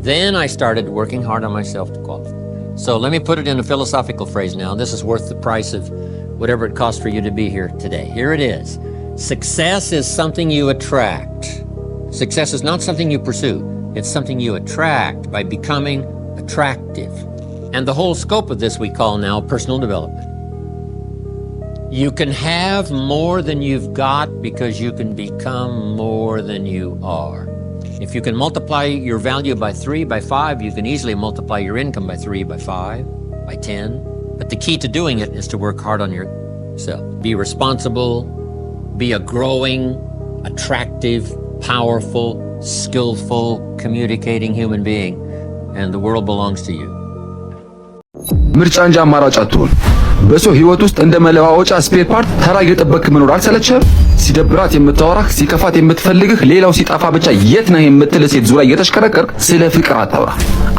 Then I started working hard on myself to qualify. So let me put it in a philosophical phrase now. This is worth the price of whatever it costs for you to be here today. Here it is. Success is something you attract. Success is not something you pursue. It's something you attract by becoming attractive. And the whole scope of this we call now personal development. You can have more than you've got because you can become more than you are. If you can multiply your value by 3, by 5, you can easily multiply your income by 3, by 5, by 10. But the key to doing it is to work hard on yourself. Be responsible, be a growing, attractive, powerful, skillful, communicating human being, and the world belongs to you. ምርጫ እንጂ አማራጭ አትሁን። በሰው ህይወት ውስጥ እንደ መለዋወጫ ስፔር ፓርት ተራ እየጠበቅክ መኖር አልሰለቸህም? ሲደብራት የምታወራህ፣ ሲከፋት የምትፈልግህ፣ ሌላው ሲጠፋ ብቻ የት ነህ የምትል ሴት ዙሪያ እየተሽከረከርክ ስለ ፍቅር አታውራ።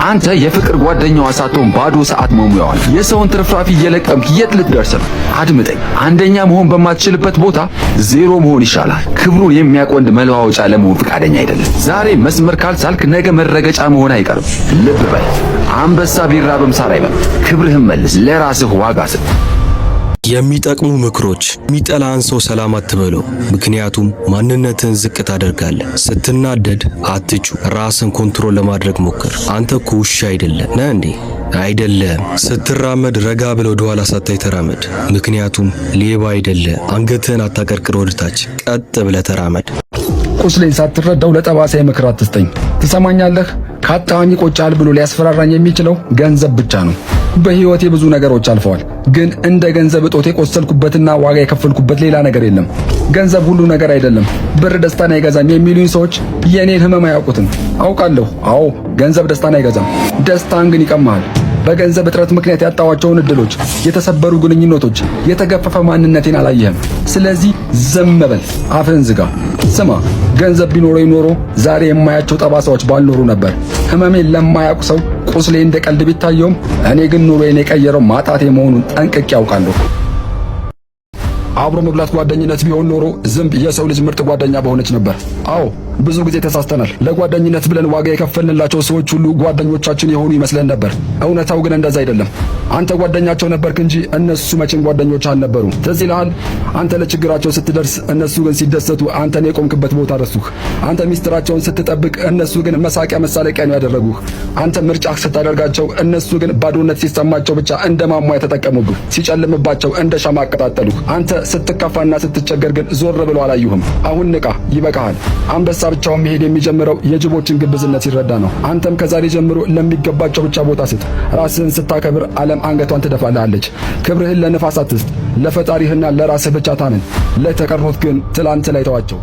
አንተ የፍቅር ጓደኛዋ ሳትሆን ባዶ ሰዓት መሙያዋል። የሰውን ትርፍራፊ እየለቀምክ የት ልትደርስ ነው? አድምጠኝ። አንደኛ መሆን በማትችልበት ቦታ ዜሮ መሆን ይሻላል። ክብሩን የሚያውቅ ወንድ መለዋወጫ ለመሆን ፈቃደኛ አይደለም። ዛሬ መስመር ካልሳልክ ነገ መረገጫ መሆን አይቀርም። ልብ በል፣ አንበሳ ቢራብም ሳር አይበላም። ክብርህን መልስ፣ ለራስህ ዋጋ ስጥ። የሚጠቅሙ ምክሮች። የሚጠላን ሰው ሰላም አትበለው፣ ምክንያቱም ማንነትን ዝቅ ታደርጋለህ። ስትናደድ አትጩ፣ ራስን ኮንትሮል ለማድረግ ሞክር። አንተ እኮ ውሻ አይደለም ነህ እንዴ? አይደለም። ስትራመድ ረጋ ብለው ወደ ኋላ ሳታይ ተራመድ፣ ምክንያቱም ሌባ አይደለ። አንገትህን አታቀርቅር ወደታች፣ ቀጥ ብለህ ተራመድ። ቁስሌን ሳትረዳው ለጠባሳዬ ምክር አትስጠኝ። ትሰማኛለህ? ካጣኸኝ ይቆጫል ብሎ ሊያስፈራራኝ የሚችለው ገንዘብ ብቻ ነው። በህይወቴ ብዙ ነገሮች አልፈዋል፣ ግን እንደ ገንዘብ እጦት የቆሰልኩበትና ዋጋ የከፈልኩበት ሌላ ነገር የለም። ገንዘብ ሁሉ ነገር አይደለም። ብር ደስታን አይገዛም የሚሉኝ ሰዎች የኔን ህመም አያውቁትም። አውቃለሁ። አዎ ገንዘብ ደስታን አይገዛም፣ ደስታን ግን ይቀማል። በገንዘብ እጥረት ምክንያት ያጣዋቸውን እድሎች፣ የተሰበሩ ግንኙነቶች፣ የተገፈፈ ማንነቴን አላየህም። ስለዚህ ዝም በል፣ አፍህን ዝጋ። ስማ፣ ገንዘብ ቢኖረኝ ኖሮ ዛሬ የማያቸው ጠባሳዎች ባልኖሩ ነበር። ህመሜን ለማያውቅ ሰው ቁስሌ እንደ ቀልድ ቢታየውም እኔ ግን ኑሮዬን የቀየረው ማጣቴ መሆኑን ጠንቅቄ ያውቃለሁ። አብሮ መብላት ጓደኝነት ቢሆን ኖሮ ዝንብ የሰው ልጅ ምርጥ ጓደኛ በሆነች ነበር። አዎ ብዙ ጊዜ ተሳስተናል። ለጓደኝነት ብለን ዋጋ የከፈልንላቸው ሰዎች ሁሉ ጓደኞቻችን የሆኑ ይመስለን ነበር። እውነታው ግን እንደዛ አይደለም። አንተ ጓደኛቸው ነበርክ እንጂ እነሱ መቼም ጓደኞች አልነበሩም። ትዝ ይልሃል? አንተ ለችግራቸው ስትደርስ እነሱ ግን ሲደሰቱ አንተን የቆምክበት ቦታ ረሱህ። አንተ ሚስጥራቸውን ስትጠብቅ እነሱ ግን መሳቂያ መሳለቂያ ነው ያደረጉህ። አንተ ምርጫህ ስታደርጋቸው እነሱ ግን ባዶነት ሲሰማቸው ብቻ እንደ ማሟያ ተጠቀሙብህ። ሲጨልምባቸው እንደ ሻማ አቀጣጠሉህ። አንተ ስትከፋና ስትቸገር ግን ዞር ብለው አላዩህም። አሁን ንቃ፣ ይበቃሃል። አንበሳ ብቻውን መሄድ የሚጀምረው የጅቦችን ግብዝነት ሲረዳ ነው። አንተም ከዛሬ ጀምሮ ለሚገባቸው ብቻ ቦታ ስጥ። ራስህን ስታከብር ዓለም አንገቷን ትደፋልሃለች። ክብርህን ለነፋስ አትስጥ። ለፈጣሪህና ለራስህ ብቻ ታመን። ለተቀሩት ግን ትላንት ላይ ተዋቸው።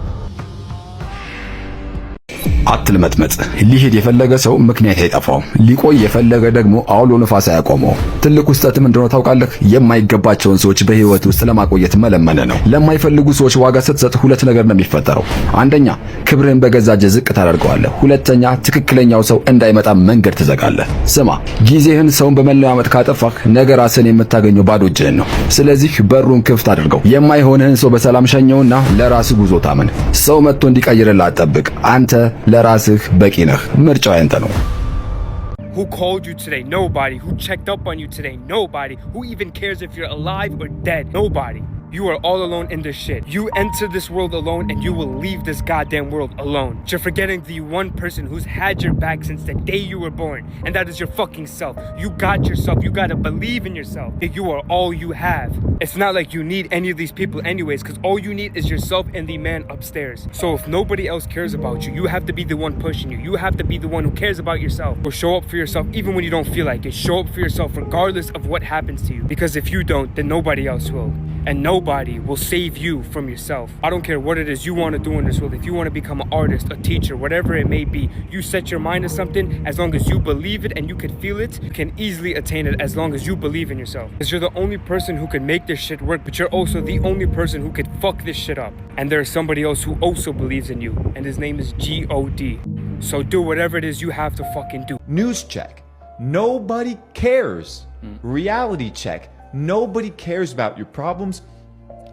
አትልመጥመጥ። ሊሄድ የፈለገ ሰው ምክንያት አይጠፋውም። ሊቆይ የፈለገ ደግሞ አውሎ ነፋስ አያቆመው። ትልቁ ስህተትም እንደሆነ ታውቃለህ? የማይገባቸውን ሰዎች በህይወት ውስጥ ለማቆየት መለመን ነው። ለማይፈልጉ ሰዎች ዋጋ ስትሰጥ ሁለት ነገር ነው የሚፈጠረው። አንደኛ ክብርህን በገዛ እጅህ ዝቅ ታደርገዋለህ። ሁለተኛ ትክክለኛው ሰው እንዳይመጣ መንገድ ትዘጋለህ። ስማ፣ ጊዜህን ሰውን በመለማመጥ ካጠፋህ ነገ ራስህን የምታገኘው ባዶ እጅህን ነው። ስለዚህ በሩን ክፍት አድርገው። የማይሆንህን ሰው በሰላም ሸኘውና ለራስህ ጉዞ ታመን። ሰው መጥቶ እንዲቀይርልህ አትጠብቅ። አንተ ለራስህ በቂ ነህ። ምርጫው ያንተ ነው። Who called you today? Nobody. Who checked up on you today? Nobody. Who even cares if you're alive or dead? Nobody. You are all alone in this shit. You enter this world alone and you will leave this goddamn world alone. You're forgetting the one person who's had your back since the day you were born, and that is your fucking self. You got yourself. You gotta believe in yourself. That you are all you have. It's not like you need any of these people anyways, because all you need is yourself and the man upstairs. So if nobody else cares about you, you have to be the one pushing you. You have to be the one who cares about yourself. Or show up for yourself even when you don't feel like it. Show up for yourself regardless of what happens to you. Because if you don't, then nobody else will. And nobody will save you from yourself. I don't care what it is you want to do in this world. If you want to become an artist, a teacher, whatever it may be, you set your mind to something, as long as you believe it and you can feel it, you can easily attain it as long as you believe in yourself. Because you're the only person who can make this shit work, but you're also the only person who could fuck this shit up. And there's somebody else who also believes in you, and his name is God. So do whatever it is you have to fucking do. News check. Nobody cares. Reality check. Nobody cares about your problems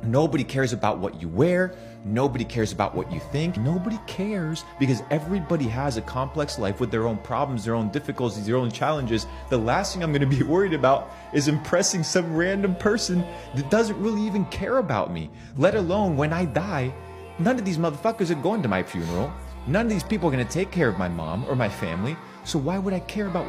Nobody cares about what you wear. Nobody cares about what you think. Nobody cares because everybody has a complex life with their own problems, their own difficulties, their own challenges. The last thing I'm going to be worried about is impressing some random person that doesn't really even care about me. Let alone when I die, none of these motherfuckers are going to my funeral. None of these people are going to take care of my mom or my family. So why would I care about